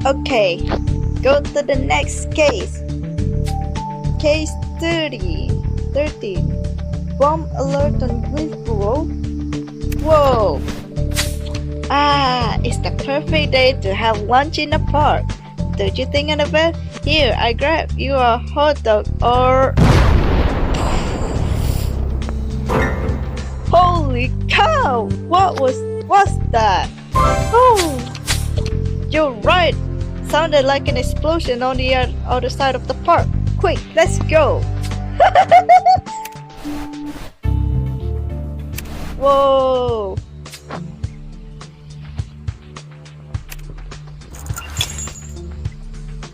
Okay, go to the next case. Case 30. Bomb alert on Grimsborough. Whoa! It's the perfect day to have lunch in the park. Don't you think, Annabelle? Here, I grab you a hot dog or... Holy cow! What's that? Oh! You're right! Sounded like an explosion on the other side of the park. Quick, let's go! Whoa!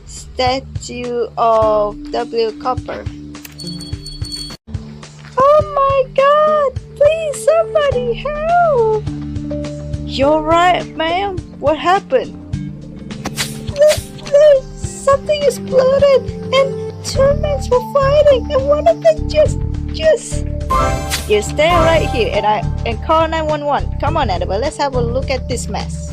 Statue of W. Copper. Oh my god! Please, somebody help! You're right, ma'am. What happened? Something exploded and two men were fighting and one of them just... You stay right here and call 911. Come on, Annabelle, let's have a look at this mess.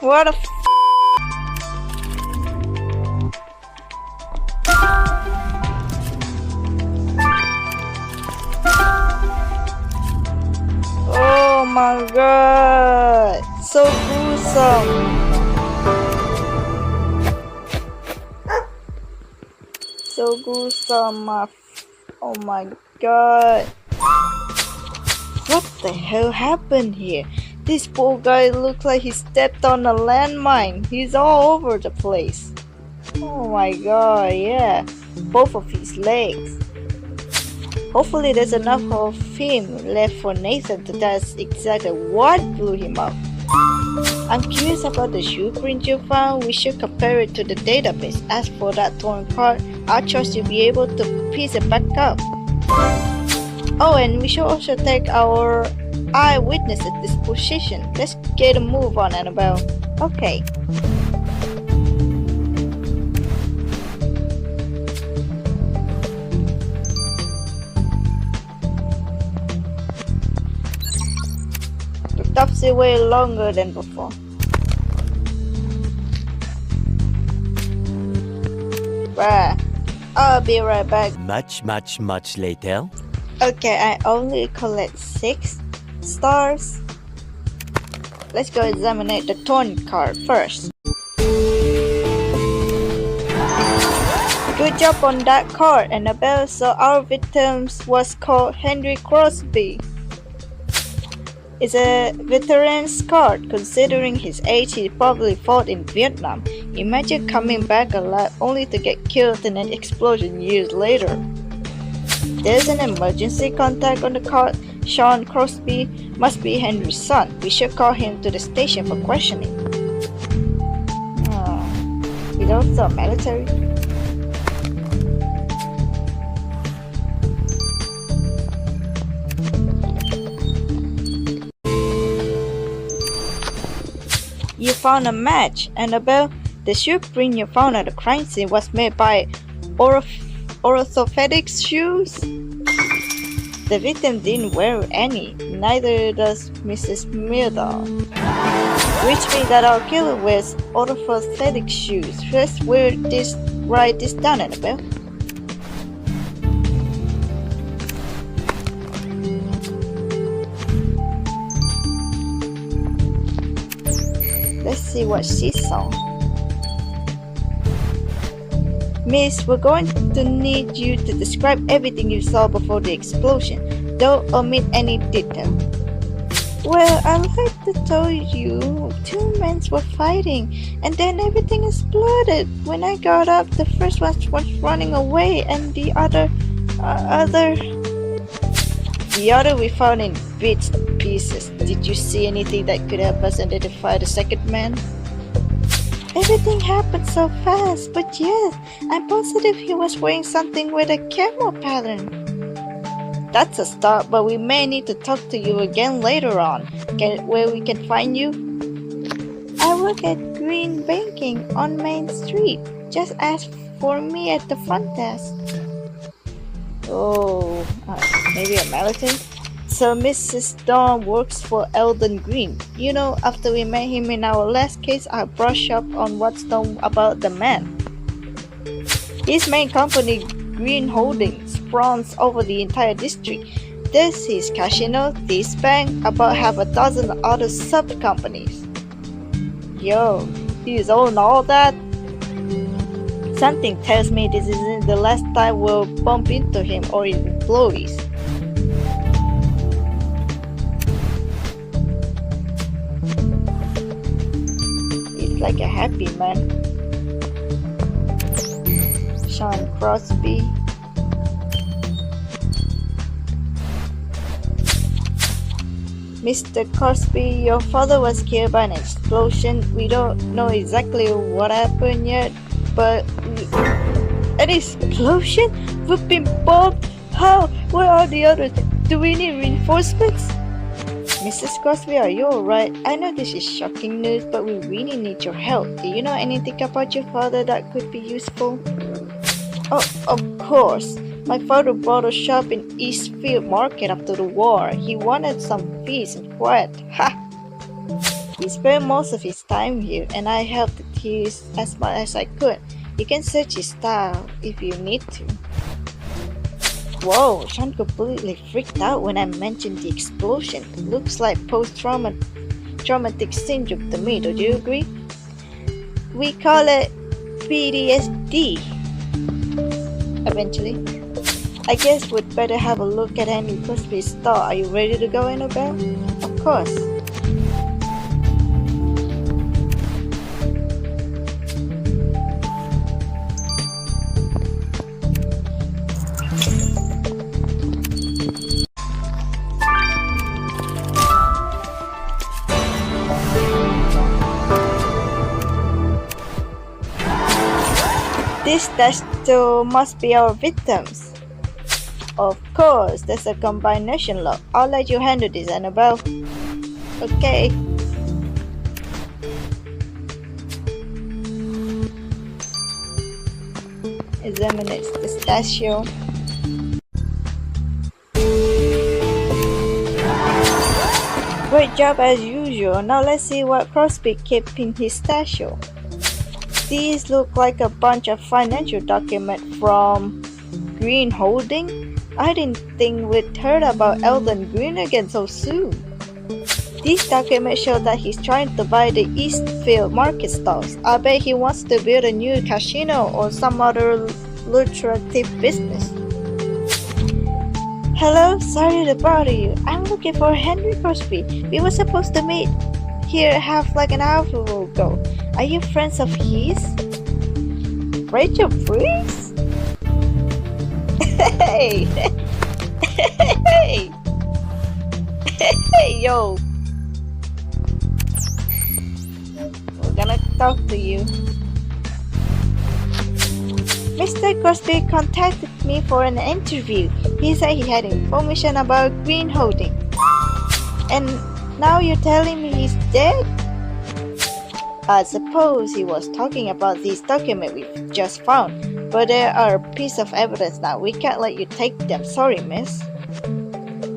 What a Oh my god! So gruesome! So gruesome! Oh my god! What the hell happened here? This poor guy looks like he stepped on a landmine. He's all over the place. Oh my god, yeah. Both of his legs. Hopefully there's enough of him left for Nathan to test exactly what blew him up. I'm curious about the shoe print you found. We should compare it to the database. As for that torn card, I trust you'll be able to piece it back up. Oh, and we should also take our eyewitness at this position. Let's get a move on, Annabelle. Okay. The autopsy way longer than before. Bruh, I'll be right back. Much later. Okay, I only collect 6 stars. Let's go examine the torn card first. Good job on that card, Annabelle. So our victim was called Henry Crosby. It's a veteran's card. Considering his age, he probably fought in Vietnam. Imagine coming back alive only to get killed in an explosion years later. There's an emergency contact on the card. Sean Crosby must be Henry's son. We should call him to the station for questioning. He's also military. You found a match, Annabelle. The shoe print you found at the crime scene was made by orthopedic shoes. The victim didn't wear any, neither does Mrs. Miller. Which means that our killer wears orthopedic shoes. Let's write this down, Annabelle. Let's see what she saw. Miss, we're going to need you to describe everything you saw before the explosion. Don't omit any detail. Well, I'd like to tell you, 2 men were fighting, and then everything exploded. When I got up, the first one was running away, and the other we found in bits and pieces. Did you see anything that could help us identify the second man? Everything happened so fast, but yes, I'm positive he was wearing something with a camel pattern. That's a start, but we may need to talk to you again later on. Where we can find you? I work at Green Banking on Main Street. Just ask for me at the front desk. Oh, maybe a marathon? So Mrs. Dawn works for Eldon Green. You know, after we met him in our last case, I brushed up on what's known about the man. His main company, Green Holdings, sprawls over the entire district. There's his casino, this bank, about half a dozen other sub-companies. Yo, he's own all that? Something tells me this isn't the last time we'll bump into him or his employees. He's like a happy man. Sean Crosby. Mr. Crosby, your father was killed by an explosion. We don't know exactly what happened yet, but an explosion? We've been bombed? How? Where are the others? Do we need reinforcements? Mrs. Crosby, are you alright? I know this is shocking news, but we really need your help. Do you know anything about your father that could be useful? Oh, of course. My father bought a shop in Eastfield Market after the war. He wanted some peace and quiet. Ha! He spent most of his time here, and I helped his as much as I could. You can search his style if you need to. Whoa, Sean completely freaked out when I mentioned the explosion. It looks like post-traumatic syndrome to me, don't you agree? We call it PTSD. Eventually. I guess we'd better have a look at Andy Crosby's store. Are you ready to go, Annabelle? Of course. This statue must be our victims. Of course, there's a combination lock. I'll let you handle this, Annabelle. Okay. Examine the statue. Great job as usual. Now let's see what Crosby kept in his statue. These look like a bunch of financial documents from Green Holding. I didn't think we'd heard about Eldon Green again so soon. These documents show that he's trying to buy the Eastfield Market stalls. I bet he wants to build a new casino or some other lucrative business. Hello, sorry to bother you. I'm looking for Henry Crosby. We were supposed to meet here half like an hour ago. Are you friends of his? Rachel Freeze? Hey! Hey! Hey, yo! We're gonna talk to you. Mr. Crosby contacted me for an interview. He said he had information about Green Holding. And now you're telling me he's dead? I suppose he was talking about these documents we've just found, but they are a piece of evidence now. We can't let you take them. Sorry, miss.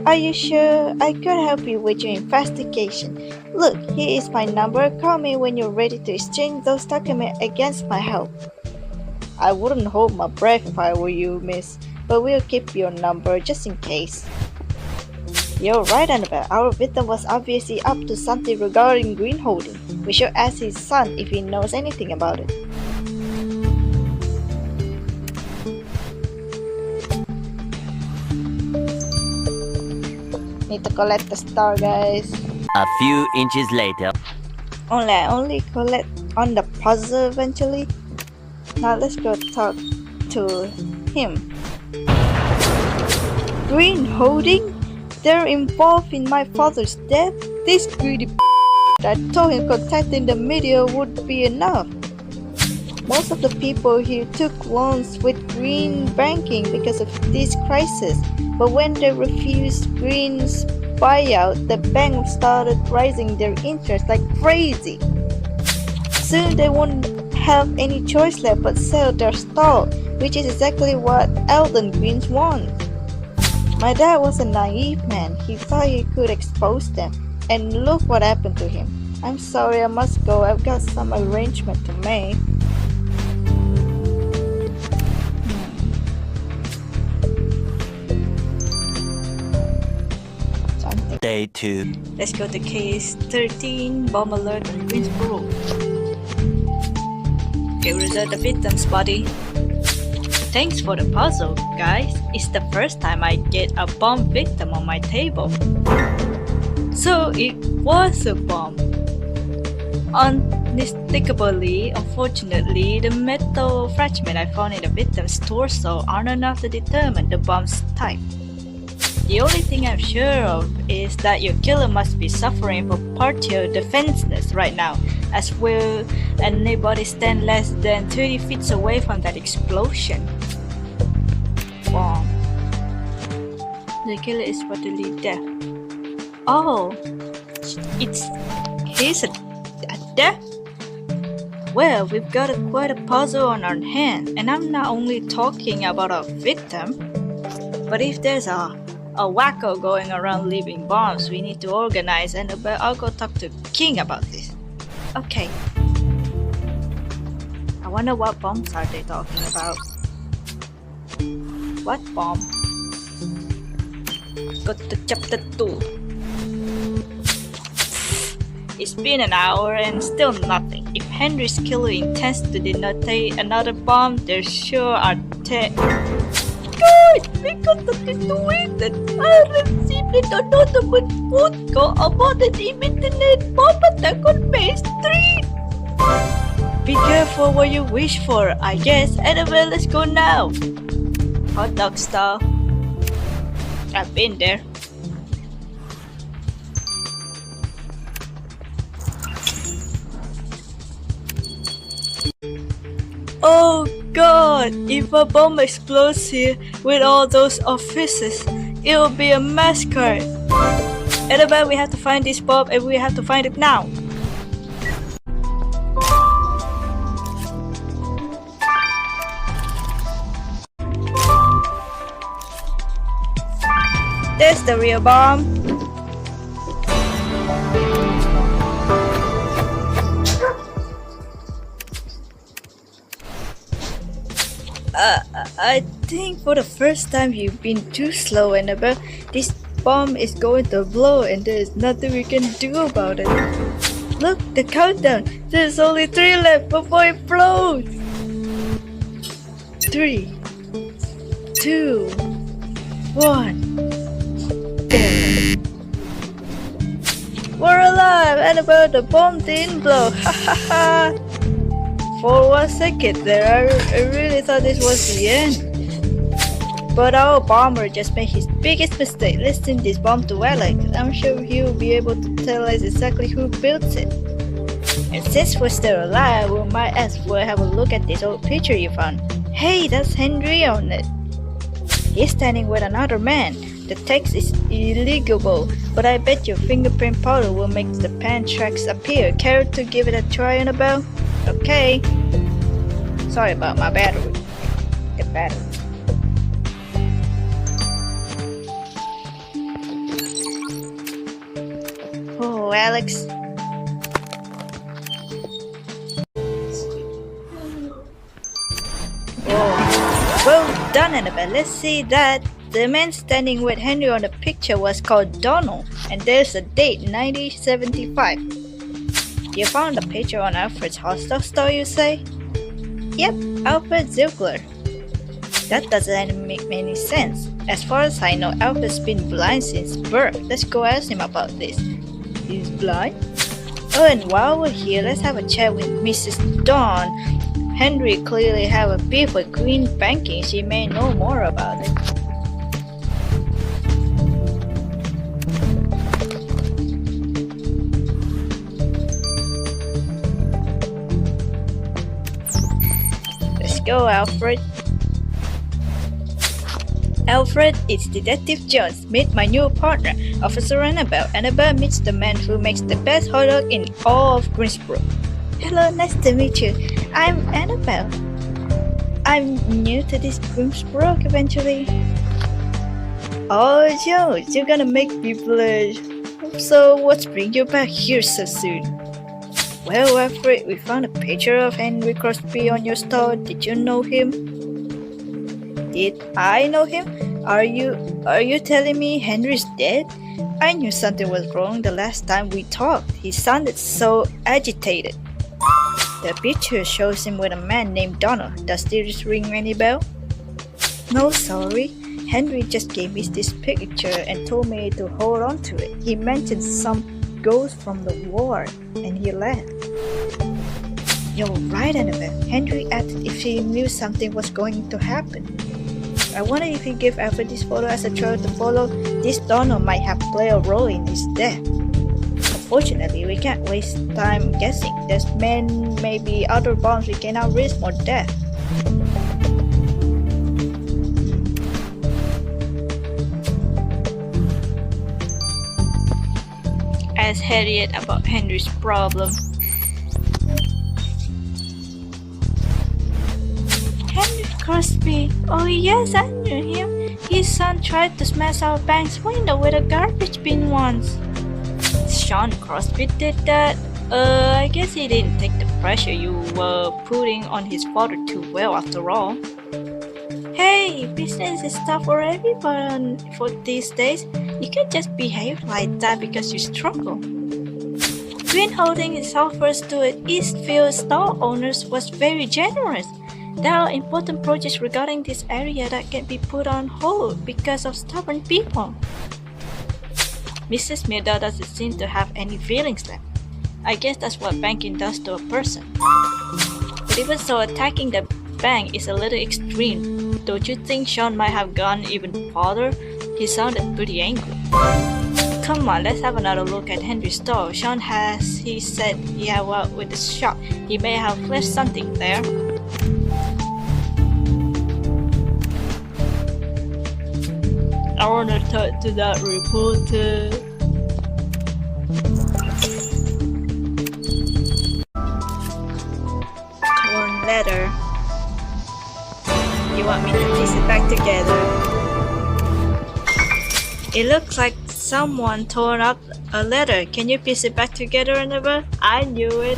Are you sure? I could help you with your investigation. Look, here is my number. Call me when you're ready to exchange those documents against my help. I wouldn't hold my breath if I were you, miss, but we'll keep your number just in case. You're right, Annabelle. Our victim was obviously up to something regarding Green Holding. We should ask his son if he knows anything about it. Need to collect the star, guys. A few inches later. I only collect on the puzzle eventually. Now let's go talk to him. Green Holding? They're involved in my father's death? This greedy I told him contacting the media would be enough. Most of the people here took loans with Green banking because of this crisis, but when they refused Green's buyout, the bank started raising their interest like crazy. Soon they won't have any choice left but sell their stall, which is exactly what Elton Greens wants. My dad was a naive man. He thought he could expose them. And look what happened to him. I'm sorry, I must go. I've got some arrangement to make. Day 2. Let's go to case 13, bomb alert on Grimsborough. Get rid of the victim's body. Thanks for the puzzle, guys. It's the first time I get a bomb victim on my table. So it was a bomb. Unmistakably, unfortunately, the metal fragments I found in the victim's torso aren't enough to determine the bomb's type. The only thing I'm sure of is that your killer must be suffering from partial defenselessness right now, as will anybody stand less than 30 feet away from that explosion. Bomb. The killer is reportedly dead. Oh, he's a death? Well, we've got quite a puzzle on our hands, and I'm not only talking about a victim, but if there's a wacko going around leaving bombs, we need to organize, and I'll go talk to King about this. Okay. I wonder what bombs are they talking about? What bomb? Go to chapter 2. It's been an hour and still nothing. If Henry's killer intends to detonate another bomb, there sure are Guys, we got to situate it. I received a notable phone call about an imminent bomb attack on Main Street. Be careful what you wish for, I guess. Anyway, let's go now. Hot dog style. I've been there. Oh God, if a bomb explodes here with all those offices, it will be a massacre. Anyway, we have to find this bomb and we have to find it now. There's the real bomb. I think for the first time you've been too slow, Annabelle. This bomb is going to blow and there is nothing we can do about it. Look, the countdown. There's only 3 left before it blows. 3, 2, 1. We're alive! Annabelle, the bomb didn't blow. Ha ha ha! For 1 second there, I really thought this was the end. But our bomber just made his biggest mistake. Let's send this bomb to Alex. I'm sure he'll be able to tell us exactly who built it. And since we're still alive, we might as well have a look at this old picture you found. Hey, that's Henry on it. He's standing with another man. The text is illegible, but I bet your fingerprint powder will make the pen tracks appear. Care to give it a try, Annabelle? Okay. Sorry about my battery. The battery. Oh, Alex. Oh, well done, Annabelle. Let's see that. The man standing with Henry on the picture was called Donald, and there's a date, 1975. You found the picture on Alfred's hot dog store, you say? Yep, Alfred Ziegler. That doesn't make any sense. As far as I know, Alfred's been blind since birth. Let's go ask him about this. He's blind? Oh, and while we're here, let's have a chat with Mrs. Dawn. Henry clearly have a beef with green banking. She may know more about it. Go, Alfred. Alfred, it's Detective Jones. Meet my new partner, Officer Annabelle. Annabelle meets the man who makes the best hot dog in all of Grimsborough. Hello, nice to meet you. I'm Annabelle. I'm new to this Grimsborough eventually. Oh, Joe, you're gonna make me blush. So, what's bringing you back here so soon? Well, Alfred, we found a picture of Henry Crosby on your store. Did you know him? Did I know him? Are you telling me Henry's dead? I knew something was wrong the last time we talked. He sounded so agitated. The picture shows him with a man named Donald. Does this ring any bell? No, sorry. Henry just gave me this picture and told me to hold on to it. He mentioned some ghost from the war and he left. You're right, Annabelle. Henry asked if he knew something was going to happen. I wonder if he gave Alfred this photo as a trail to follow. This Donald might have played a role in his death. Unfortunately, we can't waste time guessing. There's maybe other bombs we cannot risk more death. Asked Harriet about Henry's problem. Henry Crosby. Oh yes, I knew him. His son tried to smash our bank's window with a garbage bin once. Sean Crosby did that? I guess he didn't take the pressure you were putting on his father too well after all. Hey, business is tough for everyone for these days. You can't just behave like that because you struggle. Green holding his offers to Eastfield store owners was very generous. There are important projects regarding this area that can be put on hold because of stubborn people. Mrs. Milda doesn't seem to have any feelings left. I guess that's what banking does to a person. But even so, attacking the bank is a little extreme. Don't you think Sean might have gone even farther? He sounded pretty angry. Come on, let's have another look at Henry's store. Sean he said he had worked with the shop. He may have left something there. I wanna talk to that reporter. Torn letter. You want me to piece it back together? It looks like someone tore up a letter. Can you piece it back together, Annabelle? I knew it.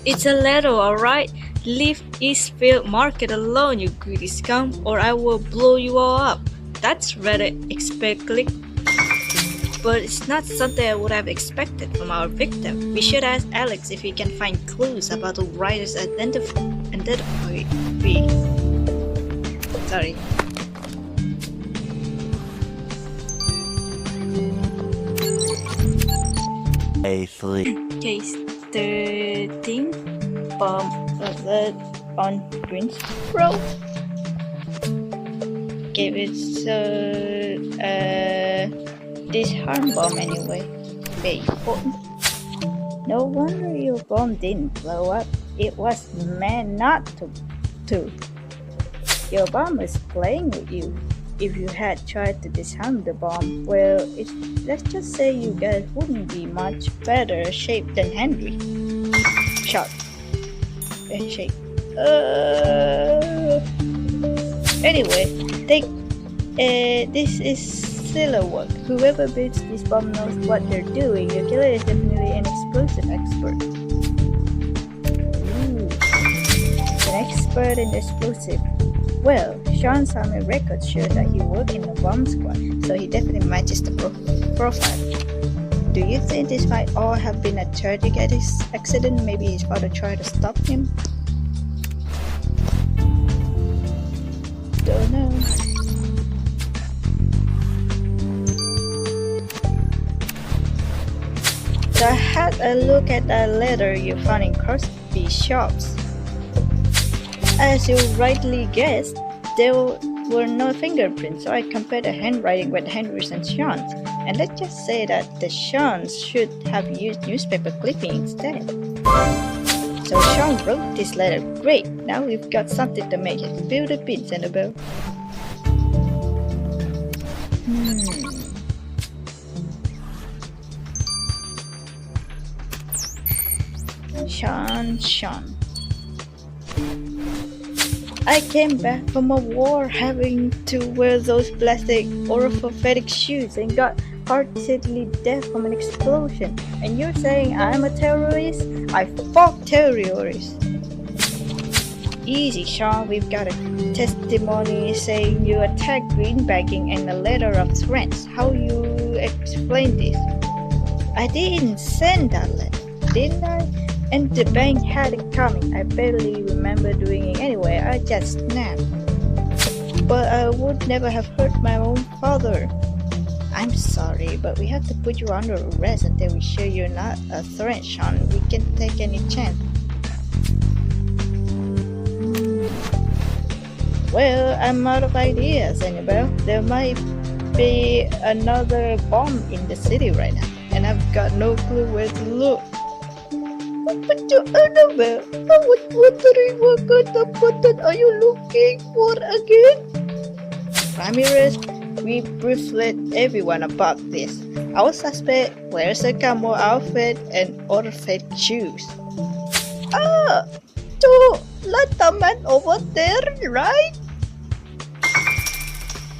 It's a letter, alright? Leave Eastfield Market alone, you greedy scum, or I will blow you all up. That's rather expected, but it's not something I would have expected from our victim. We should ask Alex if he can find clues about the writer's identity. Sorry. A3. Case 13. Bomb alert on Grimsborough. Give it this harm bomb anyway. Very important. No wonder your bomb didn't blow up. It was meant not to. Your bomb was playing with you. If you had tried to disarm the bomb, well, let's just say you guys wouldn't be much better shape than Henry. Shot. Shake. Anyway, this is silly work. Whoever builds this bomb knows what they're doing. Your killer is definitely an explosive expert. Ooh, an expert in explosive. Well, Sean's army record shows that he worked in the bomb squad, so he definitely matches the profile. Do you think this might all have been a tragic accident? Maybe his father tried to stop him? Don't know. So I had a look at that letter you found in Crosby's shops. As you rightly guessed, there were no fingerprints, so I compared the handwriting with Henry's and Sean's. And let's just say that the Sean's should have used newspaper clipping instead. So Sean wrote this letter. Great, now we've got something to make it. Spill the beans, Annabelle. Sean. I came back from a war having to wear those plastic orthopedic shoes and got heartedly dead from an explosion. And you're saying I'm a terrorist? I fuck terrorists. Easy, Sean. We've got a testimony saying you attacked greenbacking and a letter of threats. How you explain this? I didn't send that letter, didn't I? And the bank had it coming. I barely remember doing it anyway. I just snapped. But I would never have hurt my own father. I'm sorry, but we have to put you under arrest until we show you're not a threat, Sean. We can't take any chance. Well, I'm out of ideas, Annabelle. There might be another bomb in the city right now, and I've got no clue where to look. But Annabelle, I was wondering what kind of content are you looking for again? Ramirez, we briefed everyone about this. Our suspect wears a camo outfit and orthopedic shoes. Ah, so like the man over there, right?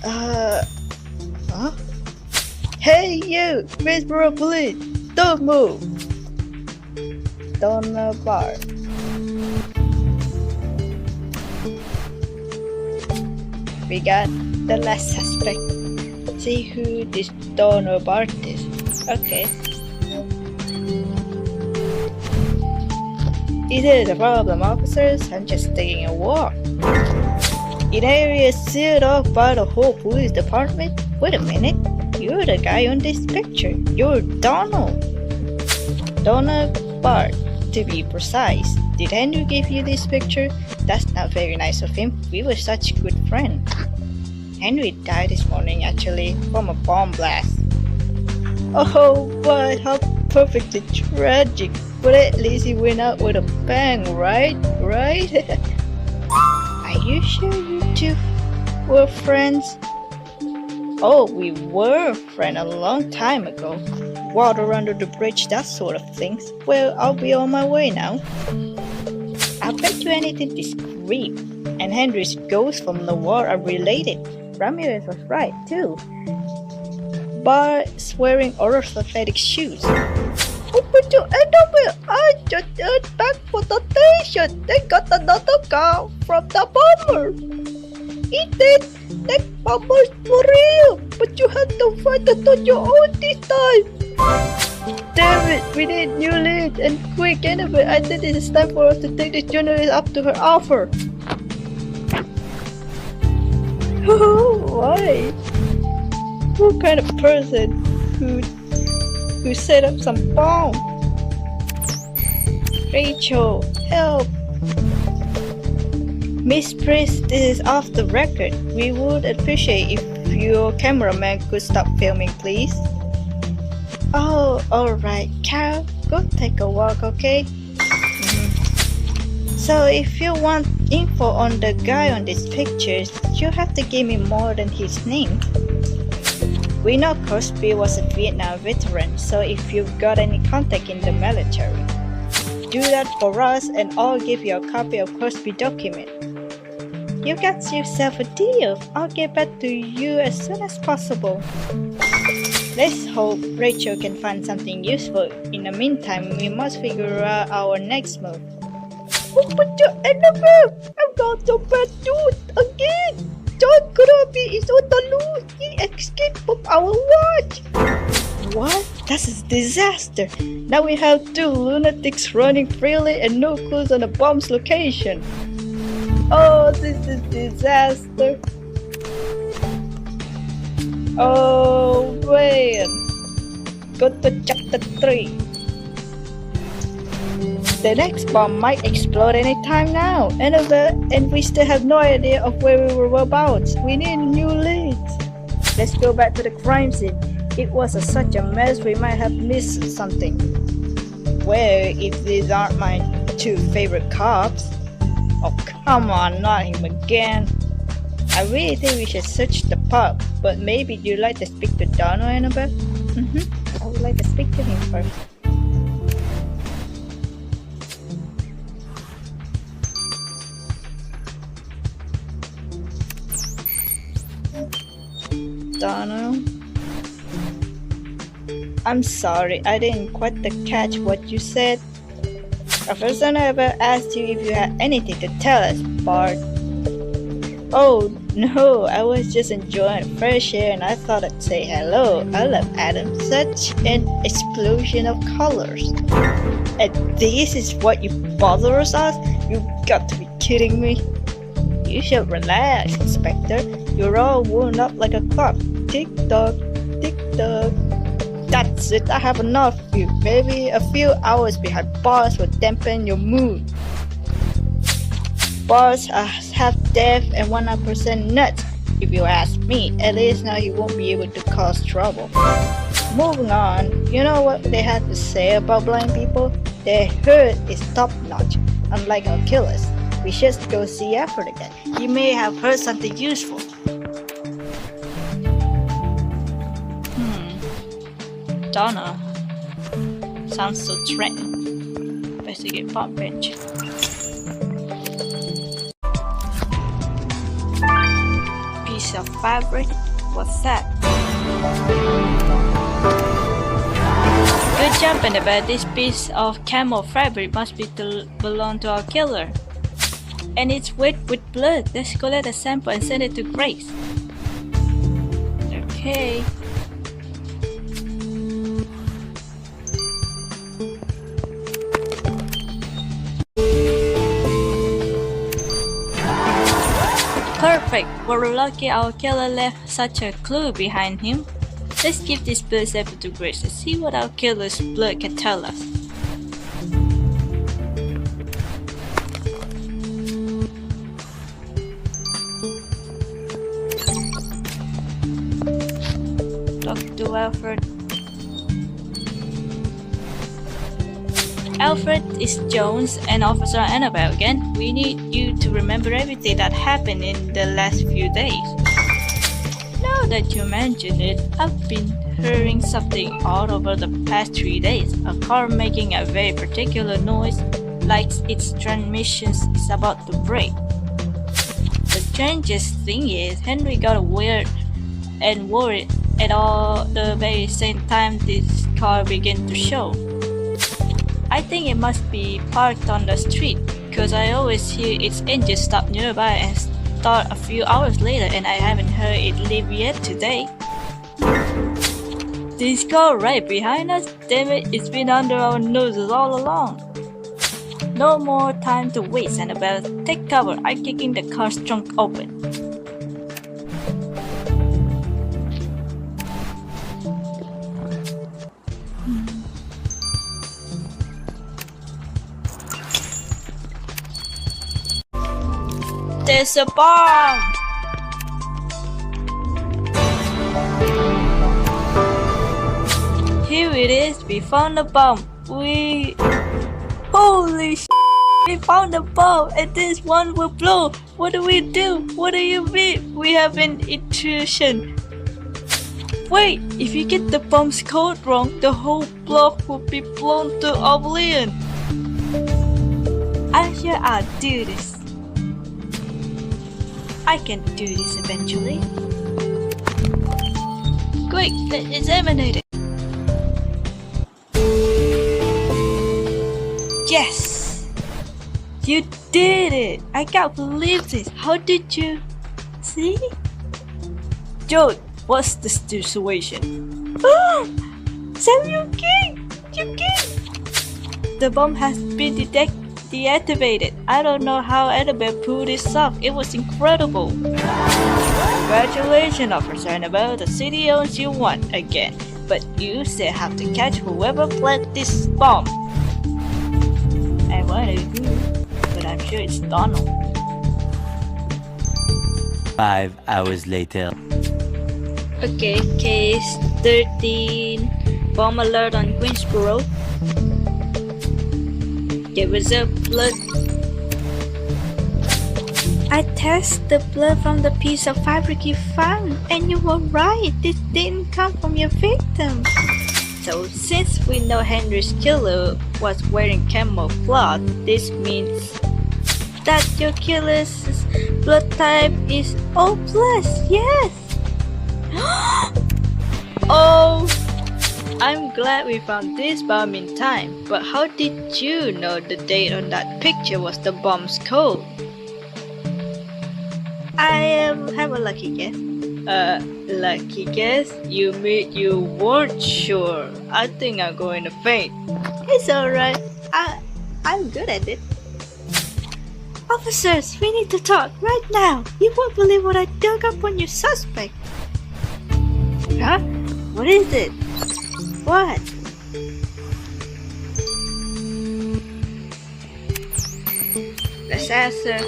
Huh? Hey you, Grimsborough police, don't move. Byrd. We got the last suspect. See who this Byrd is. Okay. It is a problem, officers. I'm just taking a walk. In areas sealed off by the whole police department? Wait a minute. You're the guy on this picture. You're Donald Byrd. To be precise, did Henry give you this picture? That's not very nice of him. We were such good friends. Henry died this morning actually from a bomb blast. Oh, but how perfectly tragic. But at least he went out with a bang, right? Are you sure you two were friends? Oh, we were friends a long time ago. Water under the bridge, that sort of things. Well, I'll be on my way now. I'll bet you anything this creep and Henry's ghosts from the war are related. Ramirez was right, too. Byrd's wearing orthopedic shoes. Oh, but you Annabelle, I just heard back for the station. They got another car from the bomber. He did. That bomber's for real. But you had to fight it on your own this time. Damn it, we need new leads and quick. Anyway, I think it is time for us to take this journalist up to her offer. Why? What kind of person who set up some bomb? Rachel, help! Miss Priest, this is off the record. We would appreciate if your cameraman could stop filming, please. Oh, alright, Carol, go take a walk, okay? So if you want info on the guy on these pictures, you have to give me more than his name. We know Crosby was a Vietnam veteran, so if you've got any contact in the military, do that for us and I'll give you a copy of Crosby document. You got yourself a deal. I'll get back to you as soon as possible. Let's hope Rachel can find something useful. In the meantime, we must figure out our next move. Oh, but Annabelle, I've got the bad news again. John Crosby is on the loose. He escaped from our watch. What? That's a disaster. Now we have two lunatics running freely and no clues on the bomb's location. Oh, this is disaster. Oh man. Go to chapter 3. The next bomb might explode anytime now. And we still have no idea of where we were about. We need new leads. Let's go back to the crime scene. It was such a mess we might have missed something. Well, if these aren't my two favorite cops. Oh, come on, not him again. I really think we should search the pub, but maybe you'd like to speak to Don or Annabelle? I would like to speak to him first. Donald? I'm sorry, I didn't quite catch what you said. Officer Annabelle asked you if you had anything to tell us, Byrd. Oh, no, I was just enjoying fresh air and I thought I'd say hello. I love Adam. Such an explosion of colors. And this is what you bother us? You've got to be kidding me. You should relax, Inspector. You're all wound up like a clock. Tick-tock, tick-tock. That's it, I have enough of you, baby. A few hours behind bars will dampen your mood. Bars are half deaf and 100% nuts. If you ask me, at least now he won't be able to cause trouble. Moving on, you know what they have to say about blind people? Their heard is top notch, unlike our killers. We should go see Alfred again. He may have heard something useful. Donna. Sounds so threatening. Investigate park bench. Piece of fabric? What's that? Good job, Annabelle. This piece of camel fabric must belong to our killer. And it's wet with blood. Let's collect a sample and send it to Grace. Okay. Perfect! We're lucky our killer left such a clue behind him. Let's give this blood sample to Grace and see what our killer's blood can tell us. Talk to Alfred. Alfred, is Jones and Officer Annabelle again. We need you to remember everything that happened in the last few days. Now that you mention it, I've been hearing something all over the past 3 days. A car making a very particular noise, like its transmission is about to break. The strangest thing is, Henry got weird and worried at all the very same time this car began to show. I think it must be parked on the street, because I always hear its engine stop nearby and start a few hours later, and I haven't heard it leave yet today. This car right behind us? Damn it, it's been under our noses all along. No more time to waste, Annabelle. Take cover, I'm kicking the car's trunk open. There's a bomb! Here it is, we found a bomb. Holy sh**, we found a bomb and this one will blow. What do we do? What do you mean? We have an intrusion. Wait, if you get the bomb's code wrong, the whole block will be blown to oblivion. I'm sure I'll do this. I can do this eventually. Quick, let's examine it. Yes! You did it! I can't believe this. How did you... See? Joe, what's the situation? Sam, you king! You king! The bomb has been deactivated. I don't know how Annabelle pulled this off. It was incredible. Congratulations, Officer Annabelle. The city owns you once again. But you still have to catch whoever planted this bomb. I wonder who, but I'm sure it's Donald. 5 hours later. Okay, case 13. Bomb alert on Grimsborough. Give us a blood. I tested the blood from the piece of fabric you found, and you were right. This didn't come from your victim. So since we know Henry's killer was wearing camouflage, this means that your killer's blood type is O+, yes! Oh, I'm glad we found this bomb in time, but how did you know the date on that picture was the bomb's code? I have a lucky guess. Lucky guess? You mean you weren't sure? I think I'm going to faint. It's alright. I'm good at it. Officers, we need to talk right now. You won't believe what I dug up on your suspect. Huh? What is it? What? Let's answer.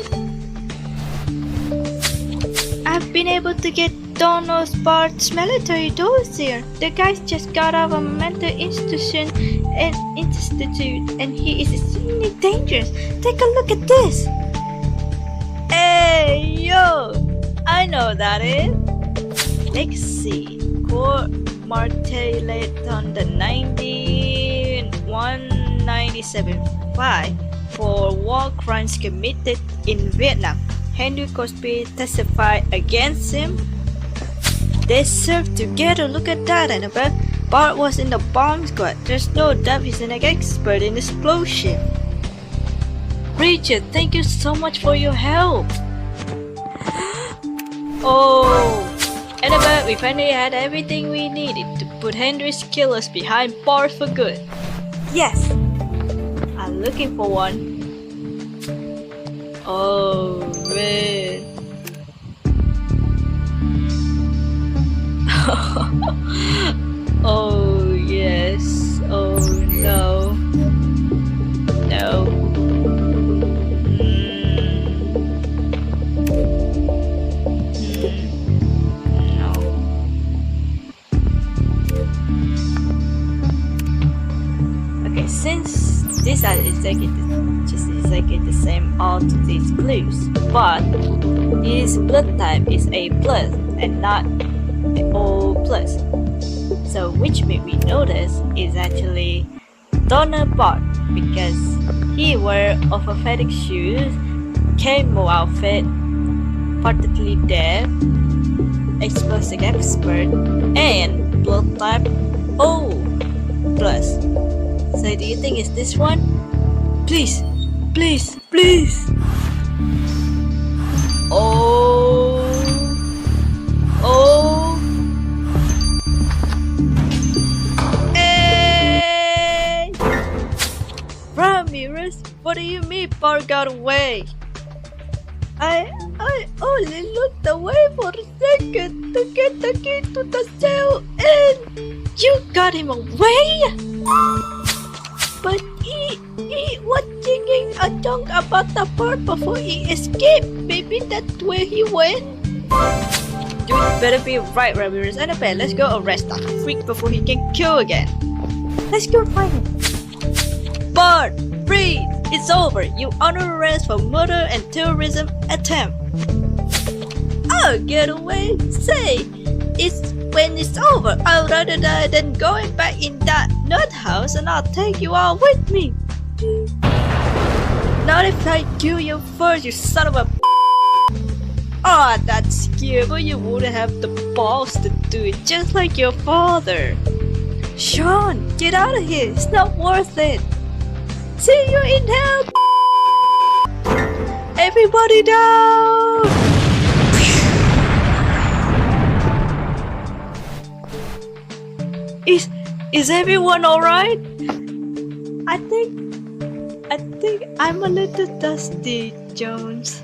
I've been able to get Donald Bart's military dossier. The guy's just got out of a mental institution and he is extremely dangerous. Take a look at this. Hey, yo! I know that is. Let's see. Court martialed on the 1997-5 for war crimes committed in Vietnam. Henry Cosby testified against him. They served together. Look at that, Annabelle. Bart was in the bomb squad. There's no doubt he's an expert in explosion. Richard, thank you so much for your help. Oh, Annabelle, we finally had everything we needed to put Henry's killers behind bars for good. Yes, I'm looking for one. Oh man. Oh yes. Oh no. No. No. Okay, since these are exactly the same all to these clues, but his blood type is A+ and not O+. So which made me notice is actually Donald Bart, because he wore orthopedic shoes, camo outfit, particularly dead, explosive expert, and blood type O+. So do you think it's this one? Please, please, please. Oh. Hey! Ramirez, what do you mean Bart got away? I only looked away for a second to get the key to the cell and you got him away? But he was singing a song about the bird before he escaped. Maybe that's where he went. You better be right, Ramirez. Annabelle, let's go arrest that freak before he can kill again. Let's go find him. Bart, breathe. It's over. You under arrest for murder and terrorism attempt. I'll get away. Say, it's when it's over. I'd rather die than going back in that nut house, and I'll take you all with me. Not if I kill you first, you son of a. Oh, that's scary, but you wouldn't have the balls to do it, just like your father. Sean, get out of here. It's not worth it. See you in hell. Everybody down. Is everyone alright? I think I'm a little dusty, Jones.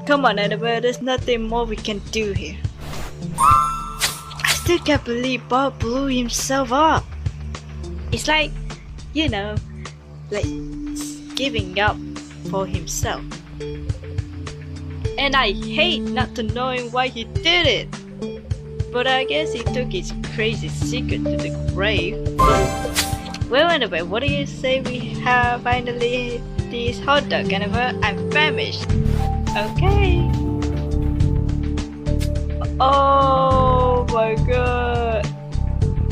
Come on, Annabelle, there's nothing more we can do here. I still can't believe Bob blew himself up. It's like, you know, like giving up for himself. And I hate not to knowing why he did it. But I guess he took his crazy secret to the grave. Well, anyway, what do you say we have finally this hot dog? Anyway, I'm famished. Okay. Oh my god.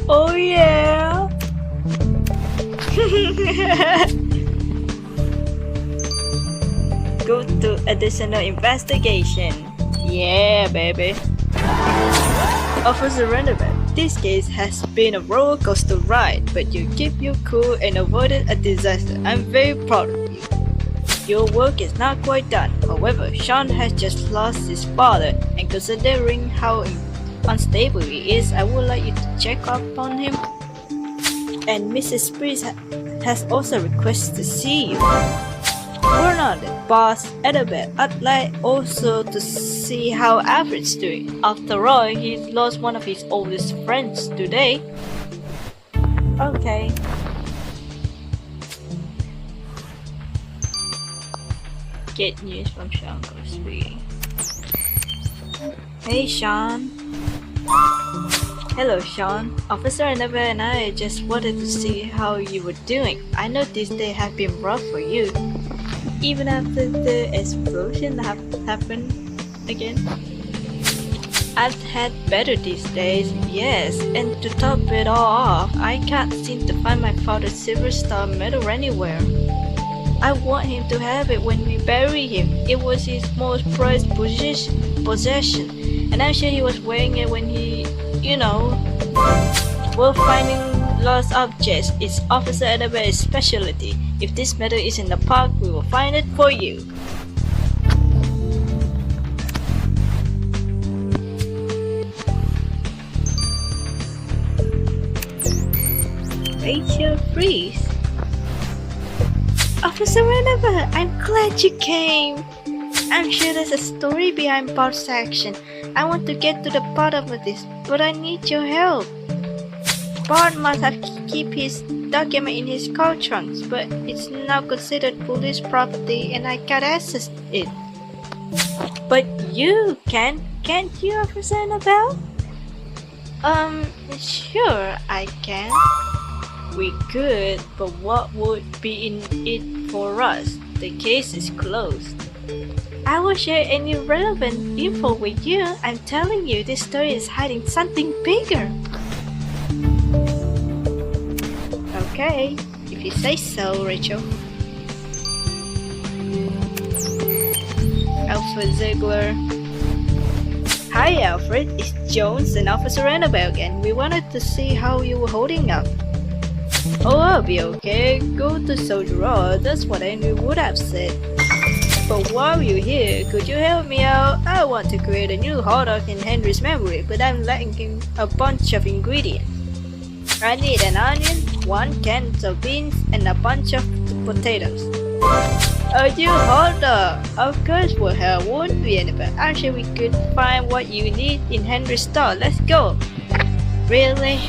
Oh yeah. Go to additional investigation. Yeah, baby. Officer Renovan, this case has been a roller coaster ride, but you keep your cool and avoided a disaster. I'm very proud of you. Your work is not quite done. However, Sean has just lost his father, and considering how unstable he is, I would like you to check up on him. And Mrs. Priest has also requested to see you. Bernard, boss, Annabelle, I'd like also to see how Alfred's doing. After all, he's lost one of his oldest friends today. Okay. Get news from Sean Grimsborough. Hey Sean. Hello Sean. Officer Annabelle and I just wanted to see how you were doing. I know this day have been rough for you. Even after the explosion happened again. I've had better these days, yes, and to top it all off, I can't seem to find my father's Silver Star medal anywhere. I want him to have it when we bury him. It was his most prized possession, and I'm sure he was wearing it when he, Well, finding lost objects is Officer Annabelle's specialty. If this medal is in the park, we will find it for you. Rachel Freeze. Officer Annabelle, I'm glad you came. I'm sure there's a story behind Bard's action. I want to get to the bottom of this, but I need your help. Bard must have kept his document in his car trunks, but it's now considered police property and I can't access it. But you can't you, Officer Annabelle? Sure I can. We could, but what would be in it for us? The case is closed. I will share any relevant info with you. I'm telling you, this story is hiding something bigger. Okay, if you say so, Rachel. Alfred Ziegler. Hi Alfred, it's Jones and Officer Annabelle again. We wanted to see how you were holding up. Oh, I'll be okay. Go to Soldier Road, that's what Henry would have said. But while you're here, could you help me out? I want to create a new hot dog in Henry's memory, but I'm lacking a bunch of ingredients. I need an onion, 1 can of beans, and a bunch of potatoes. A new hot dog! Of course we'll help, won't we, Annabelle? I'm sure we could find what you need in Henry's store. Let's go! Really?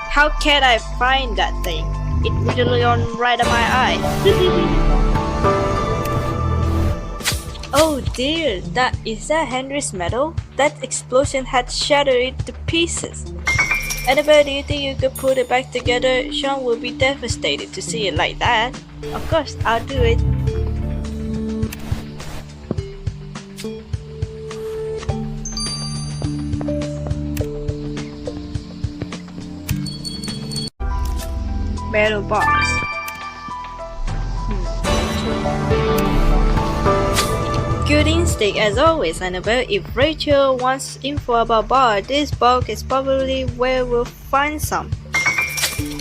How can I find that thing? It literally on right at my eye. Oh dear, is that Henry's medal? That explosion had shattered it to pieces. Annabelle, do you think you could put it back together? Sean will be devastated to see it like that. Of course, I'll do it. Metal box. Good instinct as always, Annabelle. If Rachel wants info about Bard, this box is probably where we'll find some.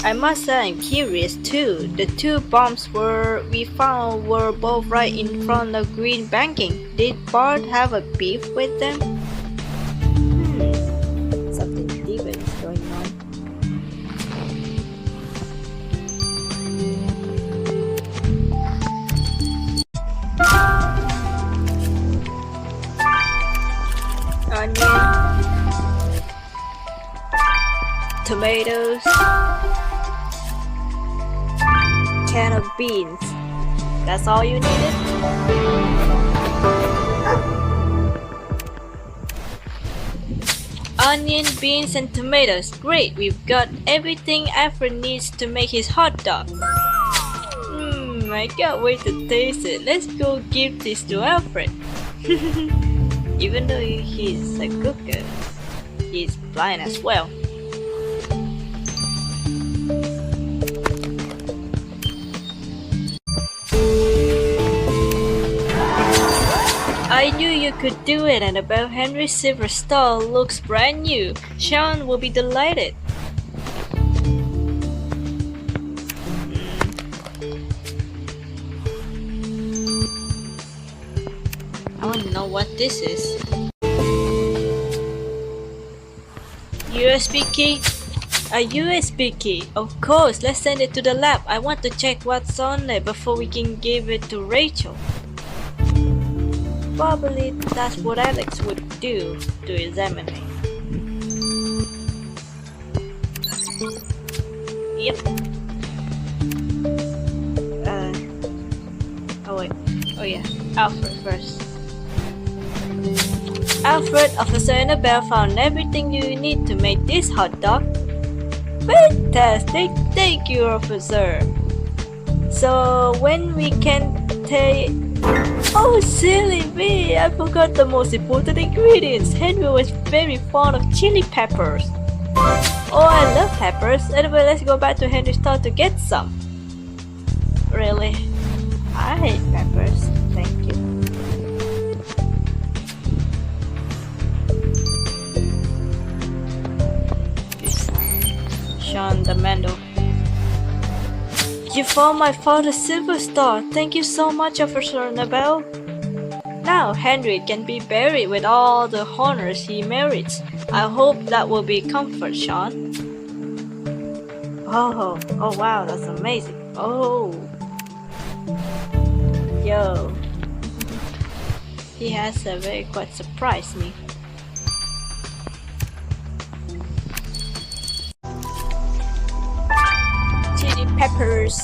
I must say I'm curious too. The 2 bombs we found were both right in front of Green Banking. Did Bard have a beef with them? Something deeper is going on. Onion, tomatoes, can of beans. That's all you needed? Onion, beans, and tomatoes. Great, we've got everything Alfred needs to make his hot dog. I can't wait to taste it. Let's go give this to Alfred. Even though he's a cooker, he's blind as well. I knew you could do it, Annabelle. Henry's silver star looks brand new. Sean will be delighted. I want to know what this is. USB key? A USB key? Of course, let's send it to the lab. I want to check what's on it before we can give it to Rachel. Probably that's what Alex would do to examine it. Yep. Oh wait. Oh yeah. Alfred first. Alfred, Officer Annabelle found everything you need to make this hot dog. Fantastic! Thank you, Officer. So when we can take... Oh, silly me! I forgot the most important ingredients. Henry was very fond of chili peppers. Oh, I love peppers. Anyway, let's go back to Henry's store to get some. Really? I hate peppers. Thank you. Sean the Mando. You found my father's silver star. Thank you so much, Officer Annabelle. Now Henry can be buried with all the honors he merits. I hope that will be comfort, Sean. Oh wow, that's amazing. Oh. Yo. He has a very quite surprised me. Chili peppers.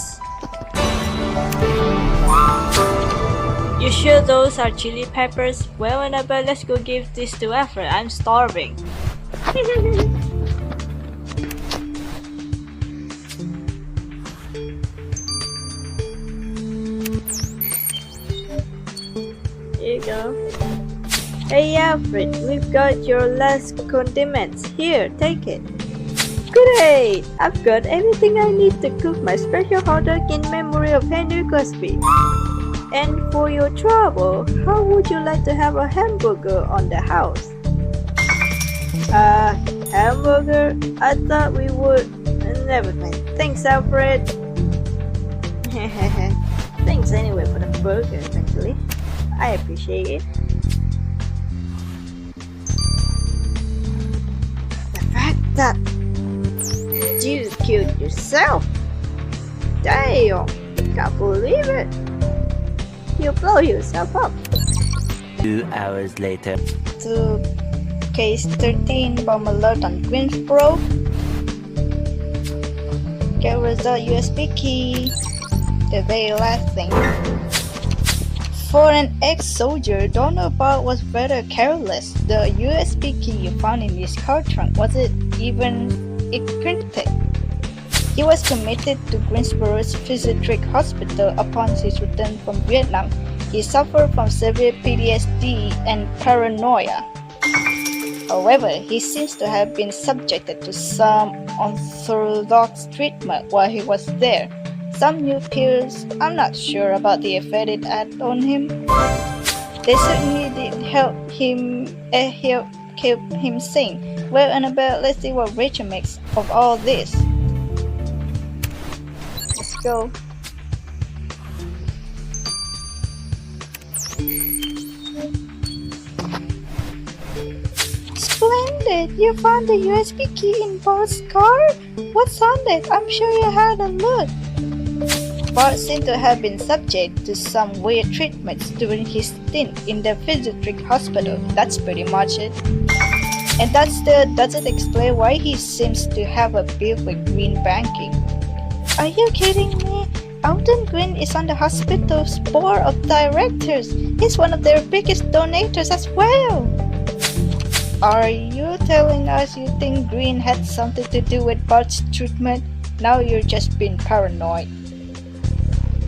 You sure those are chili peppers? Well, Annabelle, let's go give this to Alfred. I'm starving. Here you go. Hey Alfred, we've got your last condiments. Here, take it. Great! I've got everything I need to cook my special hot dog in memory of Henry Cosby. And for your trouble, how would you like to have a hamburger on the house? Hamburger? I thought we would... Never mind. Thanks, Alfred. Thanks anyway for the burger, eventually. I appreciate it. The fact that you killed yourself. Damn, can't believe it. You blow yourself up. 2 hours later. To case 13 from Alert on Grimsborough. Get result USB key. The very last thing. For an ex-soldier, Donovan was rather careless. The USB key you found in his car trunk wasn't even encrypted. He was committed to Grimsborough's psychiatric hospital upon his return from Vietnam. He suffered from severe PTSD and paranoia. However, he seems to have been subjected to some unorthodox treatment while he was there. Some new pills, I'm not sure about the effect it had on him. They certainly did help him keep him sane. Well, Annabelle, let's see what Rachel makes of all this. Let's go. Splendid! You found the USB key in Byrd's car? What's on it? I'm sure you had a look. Byrd seemed to have been subject to some weird treatments during his stint in the psychiatric hospital. That's pretty much it. And that still doesn't explain why he seems to have a beef with green banking. Are you kidding me? Alton Green is on the hospital's board of directors. He's one of their biggest donors as well. Are you telling us you think Green had something to do with Bart's treatment? Now you're just being paranoid.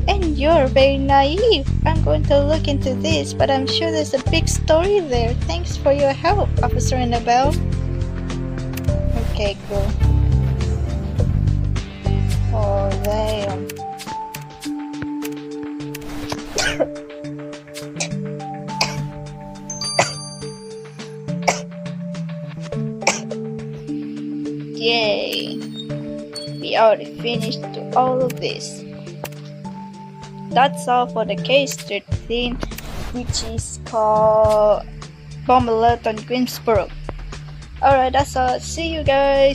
And you're very naive. I'm going to look into this, but I'm sure there's a big story there. Thanks for your help, Officer Annabelle. Okay, cool. Oh, damn. Yay! We already finished all of this. That's all for the case 13, which is called Alert On Grimsborough. Alright, that's all. See you guys!